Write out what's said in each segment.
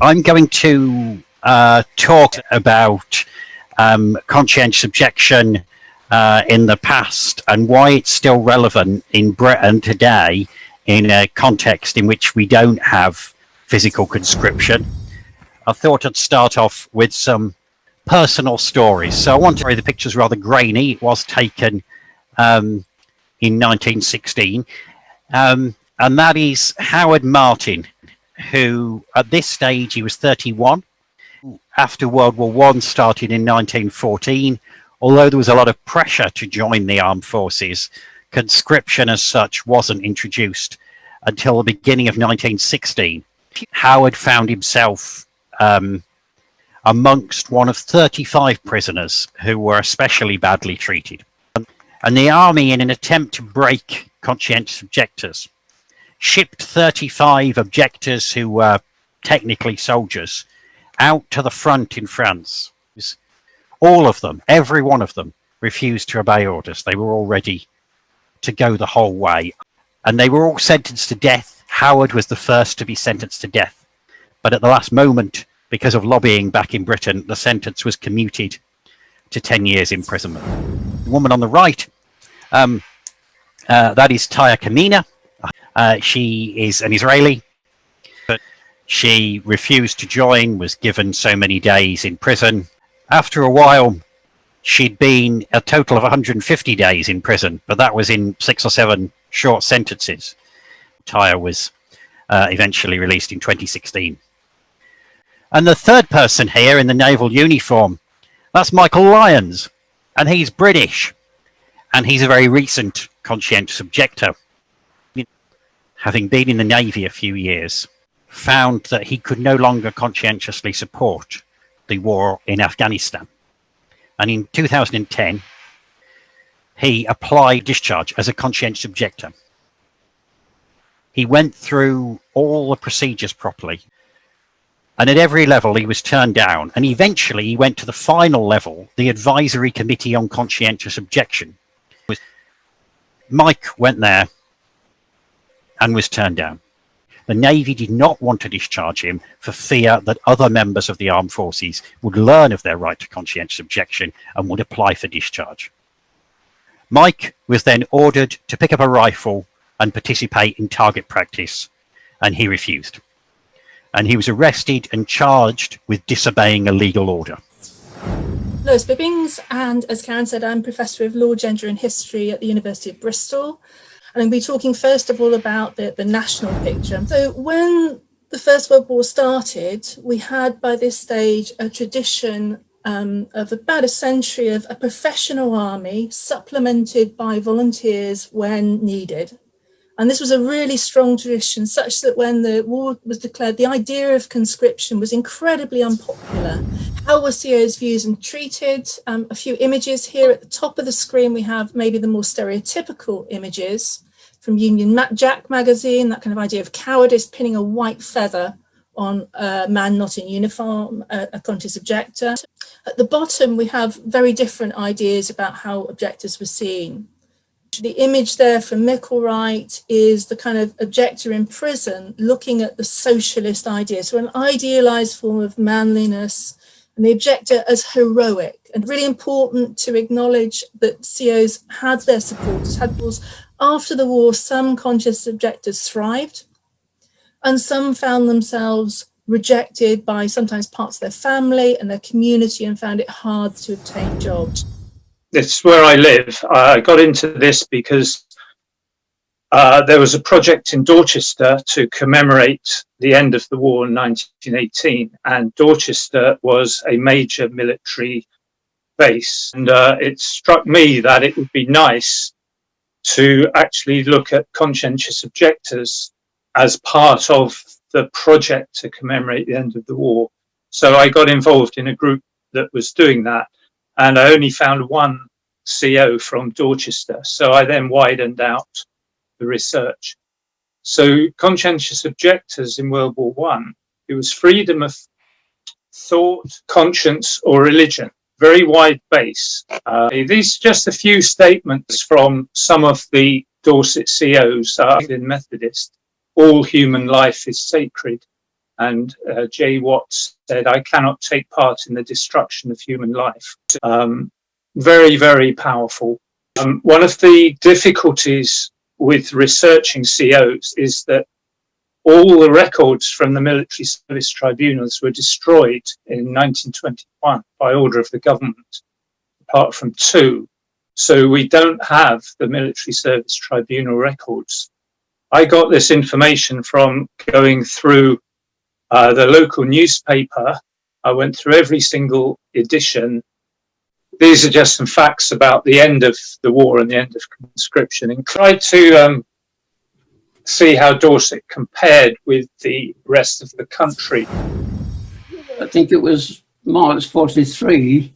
I'm going to talk about conscientious objection in the past and why it's still relevant in Britain today in a context in which we don't have physical conscription. I thought I'd start off with some personal stories. So I want to say the picture's rather grainy. It was taken in 1916. And that is Howard Martin, who at this stage, he was 31. After World War I started in 1914, although there was a lot of pressure to join the armed forces, conscription as such wasn't introduced until the beginning of 1916. Howard found himself amongst one of 35 prisoners who were especially badly treated. And the army, in an attempt to break conscientious objectors, shipped 35 objectors who were technically soldiers out to the front in France. All of them, every one of them, refused to obey orders. They were all ready to go the whole way. And they were all sentenced to death. Howard was the first to be sentenced to death. But at the last moment, because of lobbying back in Britain, the sentence was commuted to 10 years imprisonment. The woman on the right, that is Taya Kamina. She is an Israeli, but she refused to join, was given so many days in prison. After a while, she'd been a total of 150 days in prison, but that was in 6 or 7 short sentences. Taya was eventually released in 2016. And the third person here in the naval uniform, that's Michael Lyons, and he's British, and he's a very recent conscientious objector. Having been in the Navy a few years, found that he could no longer conscientiously support the war in Afghanistan. And in 2010, he applied discharge as a conscientious objector. He went through all the procedures properly, and at every level he was turned down, and eventually he went to the final level, the Advisory Committee on Conscientious Objection. Mike went there and was turned down. The Navy did not want to discharge him for fear that other members of the armed forces would learn of their right to conscientious objection and would apply for discharge. Mike was then ordered to pick up a rifle and participate in target practice, and he refused. And he was arrested and charged with disobeying a legal order. Lois Bibbings, and as Karen said, I'm Professor of Law, Gender and History at the University of Bristol. And I'm going to be talking first of all about the national picture. So when the First World War started, we had by this stage a tradition of about a century of a professional army supplemented by volunteers when needed. And this was a really strong tradition, such that when the war was declared, the idea of conscription was incredibly unpopular. How were COs viewed and treated? A few images here at the top of the screen. We have maybe the more stereotypical images from Union Jack magazine, that kind of idea of cowardice, pinning a white feather on a man not in uniform, a conscious objector. At the bottom, we have very different ideas about how objectors were seen. The image there from Micklewright is the kind of objector in prison looking at the socialist idea, so an idealized form of manliness, and the objector as heroic. And really important to acknowledge that COs had their supporters, had wars. After the war, some conscious objectors thrived, and some found themselves rejected by sometimes parts of their family and their community and found it hard to obtain jobs. It's where I live. I got into this because there was a project in Dorchester to commemorate the end of the war in 1918, and Dorchester was a major military base. And it struck me that it would be nice to actually look at conscientious objectors as part of the project to commemorate the end of the war. So I got involved in a group that was doing that, and I only found one CO from Dorchester. So I then widened out the research. So conscientious objectors in World War I, it was freedom of thought, conscience or religion, very wide base. These are just a few statements from some of the Dorset COs in Methodist. All human life is sacred. And J. Watts said, "I cannot take part in the destruction of human life." Very, very powerful. One of the difficulties with researching COs is that all the records from the military service tribunals were destroyed in 1921 by order of the government, apart from 2. So we don't have the military service tribunal records. I got this information from going through the local newspaper. I went through every single edition. These are just some facts about the end of the war and the end of conscription, and tried to see how Dorset compared with the rest of the country. I think it was March 43.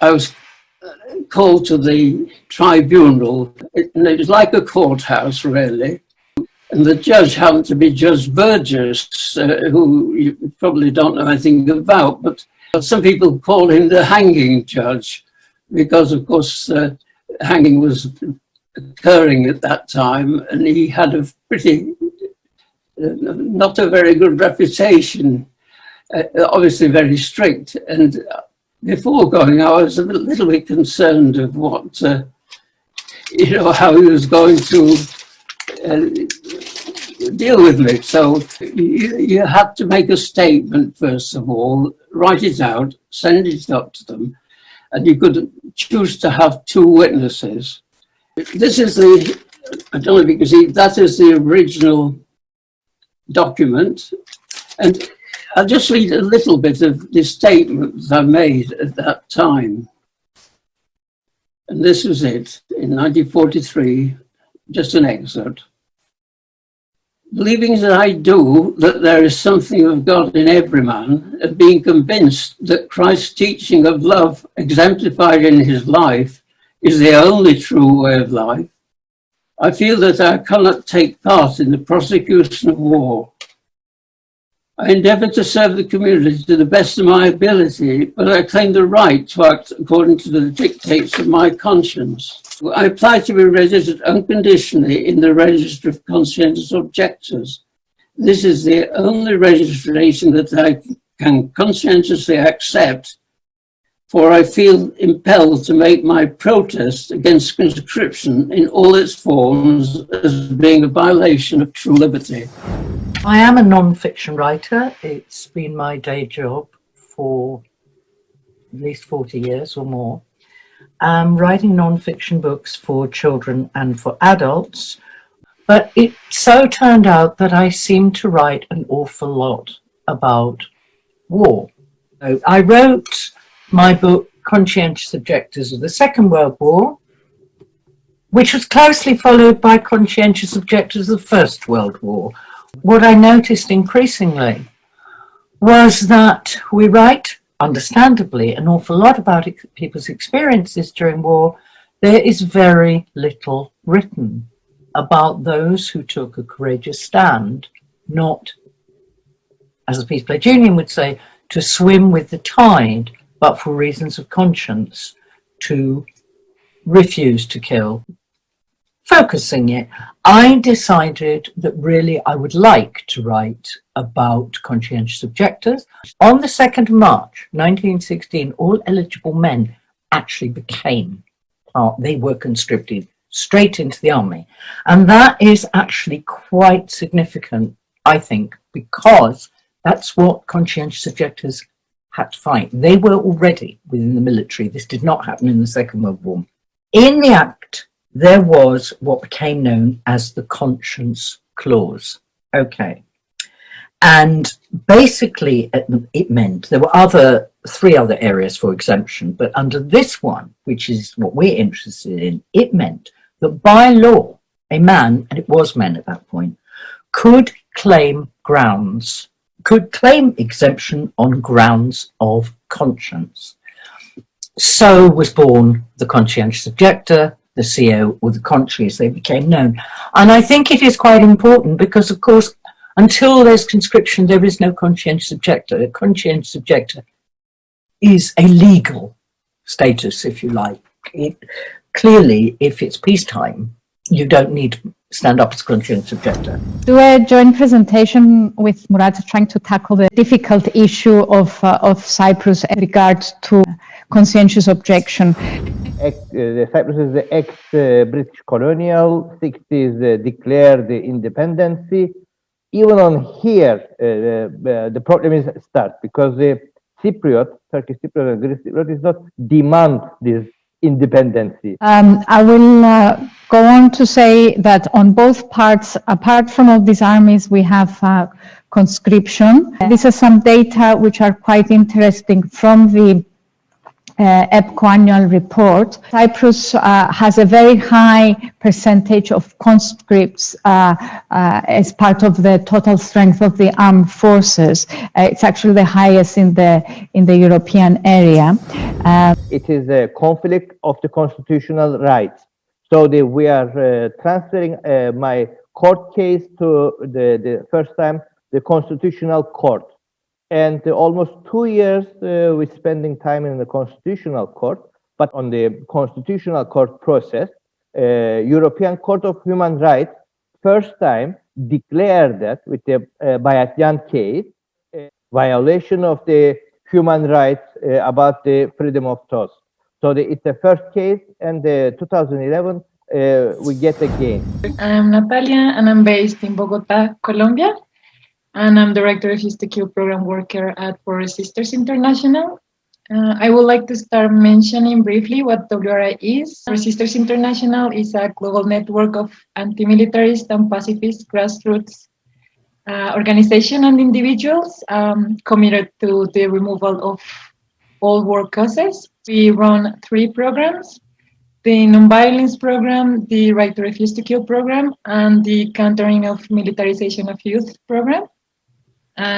I was called to the tribunal, and it was like a courthouse, really. And the judge happened to be Judge Burgess, who you probably don't know anything about, but some people call him the hanging judge, because, of course, hanging was occurring at that time, and he had a pretty, not a very good reputation, obviously very strict. And before going, I was a little bit concerned of what, how he was going to deal with me. So you had to make a statement, first of all, write it out, send it up to them, and you could choose to have 2 witnesses. This is the, I don't know if you can see, that is the original document. And I'll just read a little bit of the statement that I made at that time. And this was it, in 1943, just an excerpt. Believing as I do that there is something of God in every man, and being convinced that Christ's teaching of love exemplified in his life is the only true way of life, I feel that I cannot take part in the prosecution of war. I endeavour to serve the community to the best of my ability, but I claim the right to act according to the dictates of my conscience. I apply to be registered unconditionally in the Register of Conscientious Objectors. This is the only registration that I can conscientiously accept, for I feel impelled to make my protest against conscription in all its forms as being a violation of true liberty. I am a non-fiction writer. It's been my day job for at least 40 years or more. I'm writing non-fiction books for children and for adults, but it so turned out that I seem to write an awful lot about war. So I wrote my book, Conscientious Objectors of the Second World War, which was closely followed by Conscientious Objectors of the First World War. What I noticed increasingly was that we write, understandably, an awful lot about people's experiences during war. There is very little written about those who took a courageous stand, not, as the Peace Pledge Union would say, to swim with the tide, but for reasons of conscience, to refuse to kill. Focusing it, I decided that really I would like to write about conscientious objectors. On the 2nd of March, 1916, all eligible men actually became part, they were conscripted straight into the army. And that is actually quite significant, I think, because that's what conscientious objectors had to fight. They were already within the military. This did not happen in the Second World War. In the Act, there was what became known as the Conscience Clause. Okay. And basically it meant there were 3 other areas for exemption, but under this one, which is what we're interested in, it meant that by law, a man, and it was men at that point, could claim exemption on grounds of conscience. So was born the conscientious objector, the CO, or the contrary, as they became known. And I think it is quite important because, of course, until there's conscription, there is no conscientious objector. A conscientious objector is a legal status, if you like. Clearly, if it's peacetime, you don't need stand up as conscientious objector. Do a joint presentation with Murat trying to tackle the difficult issue of Cyprus in regard to conscientious objection. Cyprus is the ex-British colonial, 60s declared the independency. Even on here, the problem is start because the Cypriot, Turkish Cypriot and Greek Cypriot is not demand this independency. I will go on to say that on both parts, apart from all these armies, we have conscription. These are some data which are quite interesting from the EPCO annual report. Cyprus has a very high percentage of conscripts as part of the total strength of the armed forces. It's actually the highest in the European area. It is a conflict of the constitutional rights. So we are transferring my court case to the first time the Constitutional Court. And almost 2 years we're spending time in the Constitutional Court, but on the Constitutional Court process, European Court of Human Rights first time declared that with the Bayatyan case, violation of the human rights about the freedom of thought. So it's the first case, and the 2011 we get again. I'm Natalia, and I'm based in Bogota, Colombia. And I'm Director of HISTQ Program Worker at Forest Sisters International. I would like to start mentioning briefly what WRI is. Forest Sisters International is a global network of anti-militarist and pacifist grassroots organization and individuals committed to the removal of all war causes. We run 3 programs: the Nonviolence Program, the Right to Refuse to Kill Program, and the Countering of Militarization of Youth Program.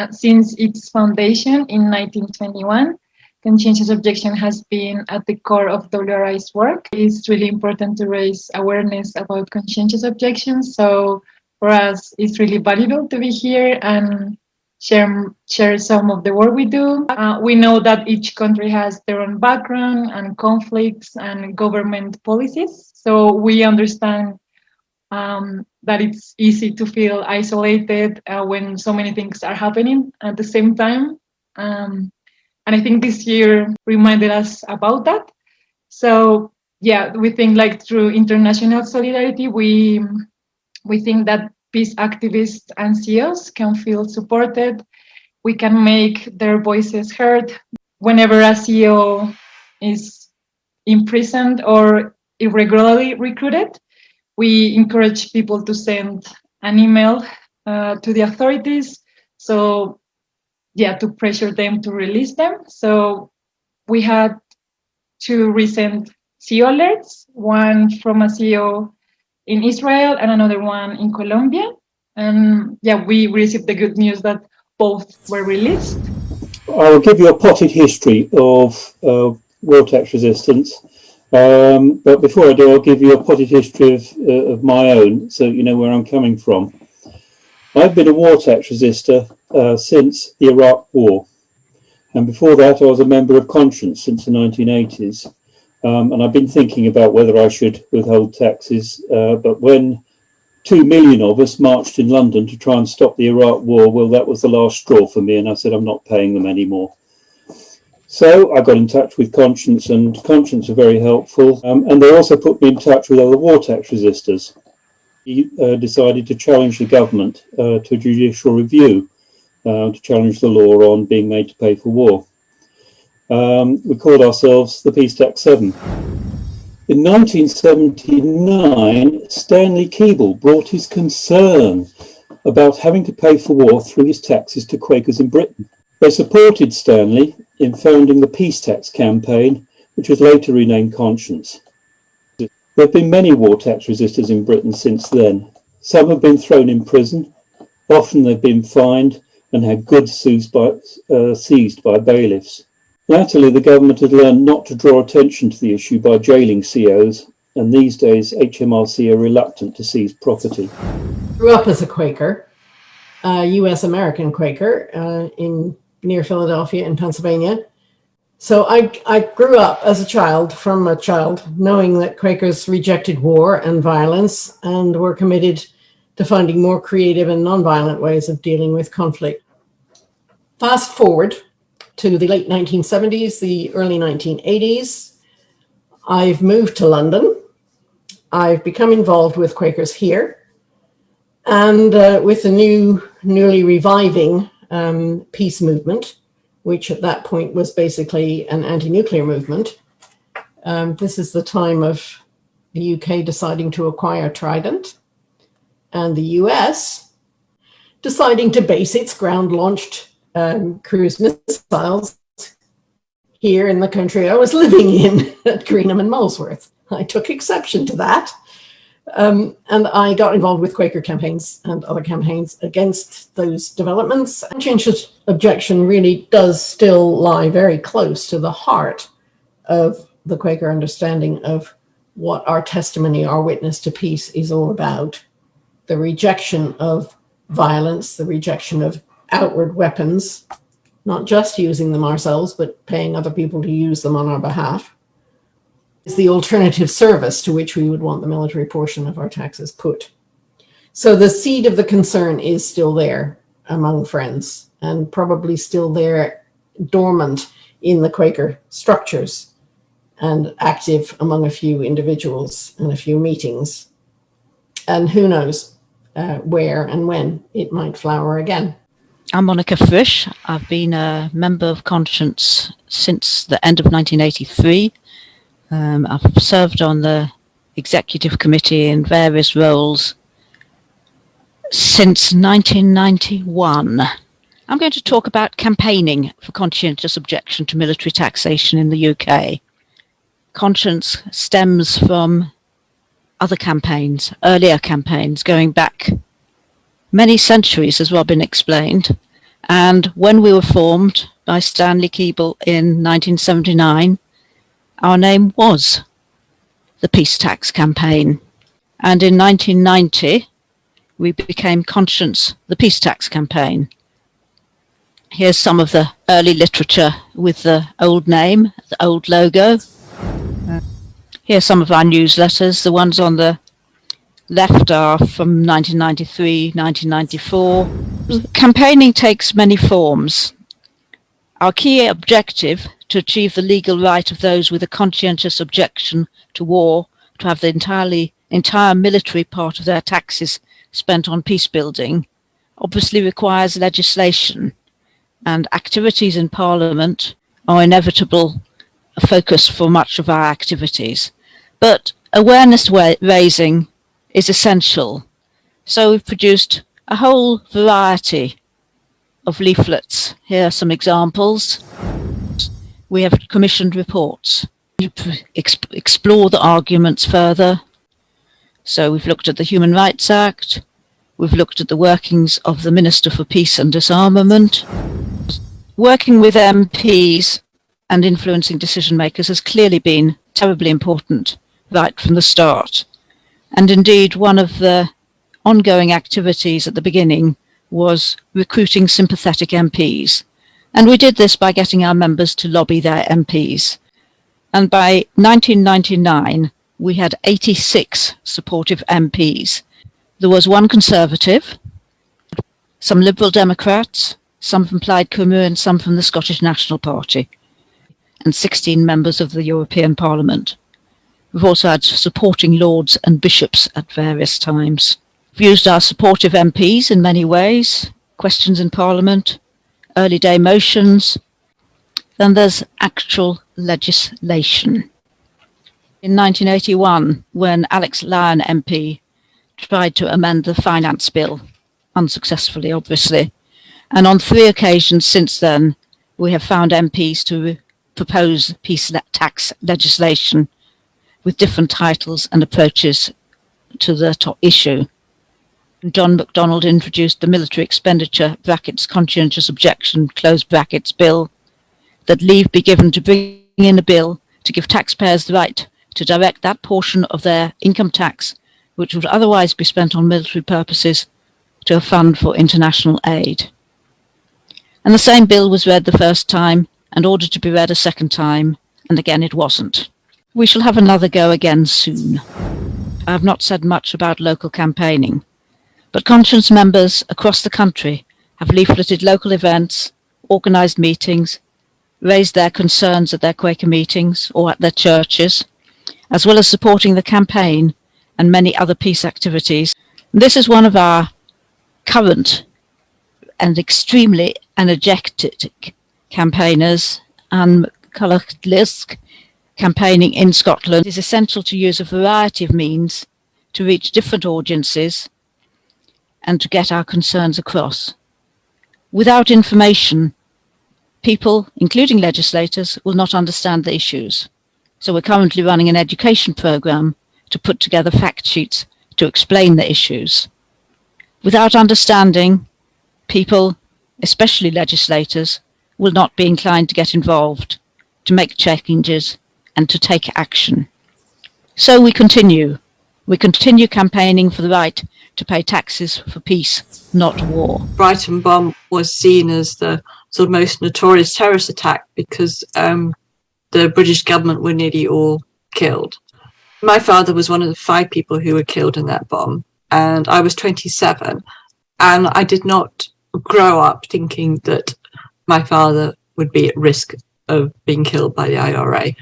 Since its foundation in 1921, conscientious objection has been at the core of WRI's work. It's really important to raise awareness about conscientious objections. So for us, it's really valuable to be here and share some of the work we do. We know that each country has their own background and conflicts and government policies. So we understand that it's easy to feel isolated when so many things are happening at the same time. And I think this year reminded us about that. So yeah, we think like through international solidarity, we think that peace activists and CEOs can feel supported. We can make their voices heard. Whenever a CEO is imprisoned or irregularly recruited, we encourage people to send an email to the authorities. So yeah, to pressure them to release them. So we had 2 recent CEO alerts, one from a CEO in Israel and another one in Colombia. And yeah, we received the good news that both were released. I'll give you a potted history of war tax resistance. But before I do, I'll give you a potted history of my own, so you know where I'm coming from. I've been a war tax resistor since the Iraq War. And before that, I was a member of Conscience since the 1980s. And I've been thinking about whether I should withhold taxes. But when 2 million of us marched in London to try and stop the Iraq War, well, that was the last straw for me. And I said, I'm not paying them anymore. So I got in touch with Conscience, and Conscience are very helpful. And they also put me in touch with other war tax resistors. He decided to challenge the government to a judicial review, to challenge the law on being made to pay for war. We called ourselves the Peace Tax 7. In 1979, Stanley Keble brought his concern about having to pay for war through his taxes to Quakers in Britain. They supported Stanley in founding the Peace Tax campaign, which was later renamed Conscience. There have been many war tax resistors in Britain since then. Some have been thrown in prison, often they've been fined and had goods seized by bailiffs. Latterly, the government had learned not to draw attention to the issue by jailing COs, and these days HMRC are reluctant to seize property. Grew up as a Quaker, a US American Quaker near Philadelphia in Pennsylvania. So I grew up as a child, knowing that Quakers rejected war and violence and were committed to finding more creative and nonviolent ways of dealing with conflict. Fast forward to the late 1970s, the early 1980s. I've moved to London. I've become involved with Quakers here, and with the newly reviving peace movement, which at that point was basically an anti-nuclear movement. This is the time of the UK deciding to acquire Trident, and the US deciding to base its ground-launched cruise missiles here in the country I was living in at Greenham and Molesworth. I took exception to that. And I got involved with Quaker campaigns and other campaigns against those developments. Conscientious objection really does still lie very close to the heart of the Quaker understanding of what our testimony, our witness to peace is all about. The rejection of violence, the rejection of outward weapons, not just using them ourselves, but paying other people to use them on our behalf, is the alternative service to which we would want the military portion of our taxes put. So the seed of the concern is still there among friends, and probably still there dormant in the Quaker structures and active among a few individuals and a few meetings. And who knows where and when it might flower again. I'm Monica Frisch. I've been a member of Conscience since the end of 1983. I've served on the executive committee in various roles since 1991. I'm going to talk about campaigning for conscientious objection to military taxation in the UK. Conscience stems from other campaigns, earlier campaigns, going back many centuries, as Robin explained. And when we were formed by Stanley Keeble in 1979, our name was the Peace Tax Campaign. And in 1990, we became Conscience, the Peace Tax Campaign. Here's some of the early literature with the old name, the old logo. Here's some of our newsletters. The ones on the left are from 1993, 1994. Campaigning takes many forms. Our key objective to achieve the legal right of those with a conscientious objection to war to have the entire military part of their taxes spent on peace building obviously requires legislation, and activities in Parliament are inevitable a focus for much of our activities. But awareness raising is essential. So we've produced a whole variety of leaflets. Here are some examples. We have commissioned reports to explore the arguments further. So we've looked at the Human Rights Act. We've looked at the workings of the Minister for Peace and Disarmament. Working with MPs and influencing decision makers has clearly been terribly important right from the start. And indeed, one of the ongoing activities at the beginning was recruiting sympathetic MPs. And we did this by getting our members to lobby their MPs. And by 1999, we had 86 supportive MPs. There was one Conservative, some Liberal Democrats, some from Plaid Cymru and some from the Scottish National Party, and 16 members of the European Parliament. We've also had supporting lords and bishops at various times. We've used our supportive MPs in many ways, questions in Parliament, early day motions. Then there's actual legislation. In 1981, when Alex Lyon MP tried to amend the finance bill, unsuccessfully obviously, and on 3 occasions since then, we have found MPs to propose peace tax legislation with different titles and approaches to the top issue. John MacDonald introduced the military expenditure (conscientious objection) bill, that leave be given to bring in a bill to give taxpayers the right to direct that portion of their income tax which would otherwise be spent on military purposes to a fund for international aid. And the same bill was read the first time and ordered to be read a second time, and again it wasn't. We shall have another go again soon. I have not said much about local campaigning, but conscience members across the country have leafleted local events, organised meetings, raised their concerns at their Quaker meetings or at their churches, as well as supporting the campaign and many other peace activities. This is one of our current and extremely energetic campaigners, and Kanatli, campaigning in Scotland. It is essential to use a variety of means to reach different audiences and to get our concerns across. Without information, people, including legislators, will not understand the issues. So we're currently running an education programme to put together fact sheets to explain the issues. Without understanding, people, especially legislators, will not be inclined to get involved, to make changes and to take action. So we continue. We continue campaigning for the right to pay taxes for peace, not war. Brighton bomb was seen as the sort of most notorious terrorist attack because the British government were nearly all killed. My father was one of the 5 people who were killed in that bomb, and I was 27, and I did not grow up thinking that my father would be at risk of being killed by the IRA.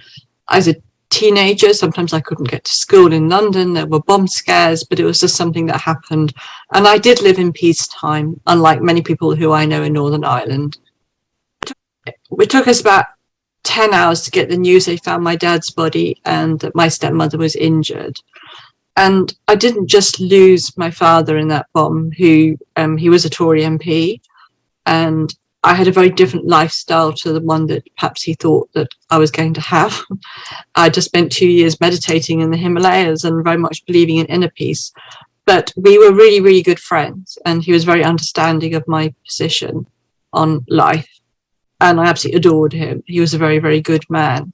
As a teenager, sometimes I couldn't get to school in London, there were bomb scares, but it was just something that happened. And I did live in peacetime, unlike many people who I know in Northern Ireland. It took us about 10 hours to get the news they found my dad's body and that my stepmother was injured. And I didn't just lose my father in that bomb, who he was a Tory MP, and I had a very different lifestyle to the one that perhaps he thought that I was going to have. I just spent 2 years meditating in the Himalayas and very much believing in inner peace. But we were really, really good friends, and he was very understanding of my position on life. And I absolutely adored him. He was a very, very good man.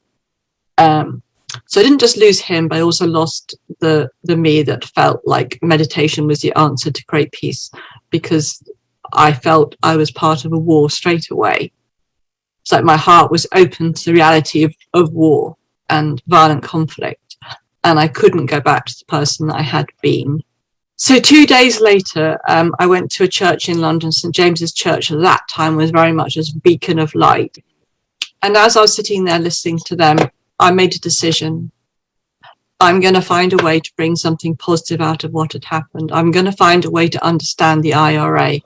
So I didn't just lose him, but I also lost the me that felt like meditation was the answer to great peace, because I felt I was part of a war straight away. It's like my heart was open to the reality of war and violent conflict, and I couldn't go back to the person that I had been. So 2 days later, I went to a church in London, St. James's Church. At that time was very much as a beacon of light. And as I was sitting there listening to them, I made a decision. I'm going to find a way to bring something positive out of what had happened. I'm going to find a way to understand the IRA,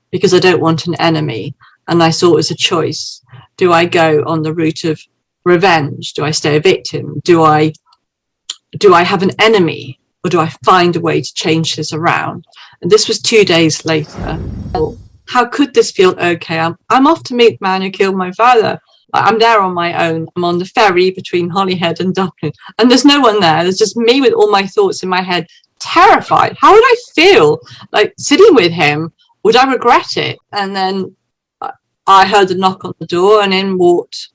because I don't want an enemy. And I saw it as a choice. Do I go on the route of revenge? Do I stay a victim? Do I have an enemy? Or do I find a way to change this around? And this was 2 days later. How could this feel okay? I'm off to meet the man who killed my father. I'm there on my own. I'm on the ferry between Holyhead and Dublin. And there's no one there. There's just me with all my thoughts in my head, terrified. How would I feel like sitting with him? Would I regret it? And then I heard the knock on the door, and in walked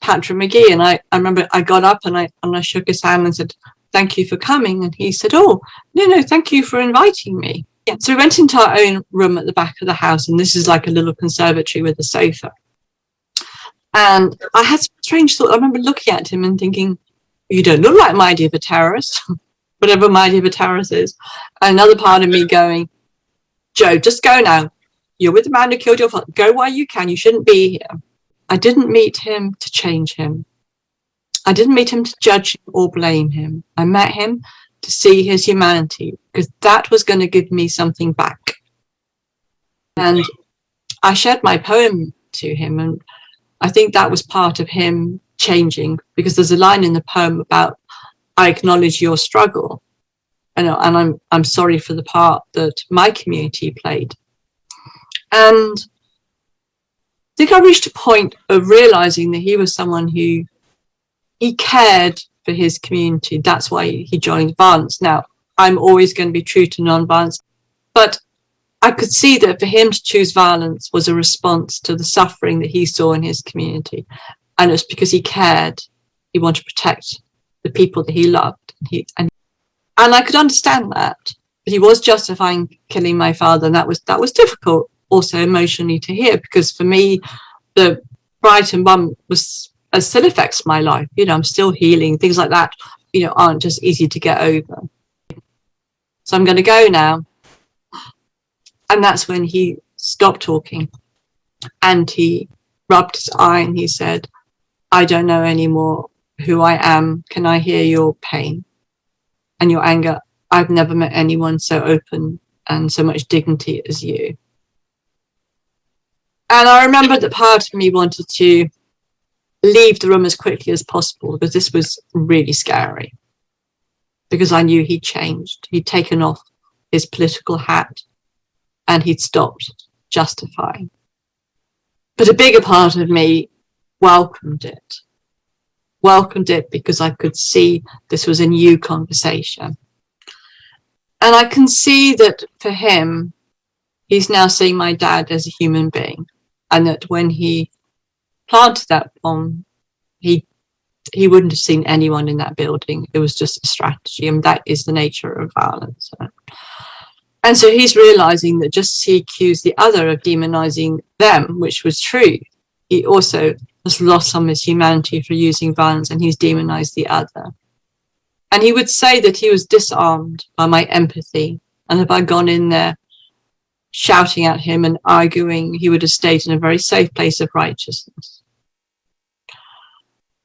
Patrick McGee. And I remember I got up and I shook his hand and said, "Thank you for coming." And he said, "Oh, no, thank you for inviting me." Yeah. So we went into our own room at the back of the house, and this is like a little conservatory with a sofa. And I had some strange thought. I remember looking at him and thinking, "You don't look like my idea of a terrorist," whatever my idea of a terrorist is. And another part of me going, "Joe, just go now. You're with the man who killed your father. Go while you can. You shouldn't be here." I didn't meet him to change him. I didn't meet him to judge him or blame him. I met him to see his humanity, because that was going to give me something back. And I shared my poem to him, and I think that was part of him changing, because there's a line in the poem about, "I acknowledge your struggle, and I'm sorry for the part that my community played." And I think I reached a point of realizing that he was someone who he cared for his community. That's why he joined violence. Now, I'm always going to be true to non-violence, but I could see that for him to choose violence was a response to the suffering that he saw in his community. And it's because he cared. He wanted to protect the people that he loved. And I could understand that. But he was justifying killing my father, and that was difficult also emotionally to hear, because for me, the Brighton one still affects my life. You know, I'm still healing. Things like that, you know, aren't just easy to get over. So I'm going to go now. And that's when he stopped talking and he rubbed his eye and he said, I don't know anymore who I am. Can I hear your pain and your anger? I've never met anyone so open and so much dignity as you. And I remember that part of me wanted to leave the room as quickly as possible because this was really scary. Because I knew he'd changed. He'd taken off his political hat and he'd stopped justifying. But a bigger part of me welcomed it. Welcomed it because I could see this was a new conversation. And I can see that for him, he's now seeing my dad as a human being. And that when he planted that bomb, he wouldn't have seen anyone in that building. It was just a strategy. And that is the nature of violence. And so he's realizing that just as he accused the other of demonizing them, which was true, he also has lost some of his humanity for using violence, and he's demonized the other. And he would say that he was disarmed by my empathy. And if I'd gone in there shouting at him and arguing, he would have stayed in a very safe place of righteousness.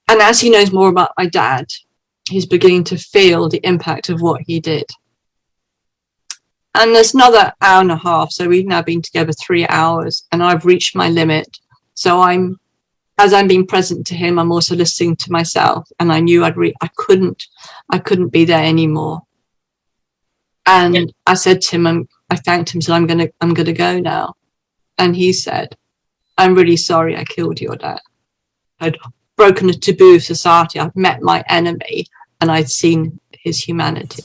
And as he knows more about my dad, he's beginning to feel the impact of what he did. And there's another hour and a half, so we've now been together 3 hours, and I've reached my limit. So as I'm being present to him, I'm also listening to myself, and I knew I couldn't be there anymore. And I said to him, I thanked him, said, I'm gonna go now. And he said, I'm really sorry I killed your dad. I'd broken a taboo of society. I'd met my enemy and I'd seen his humanity.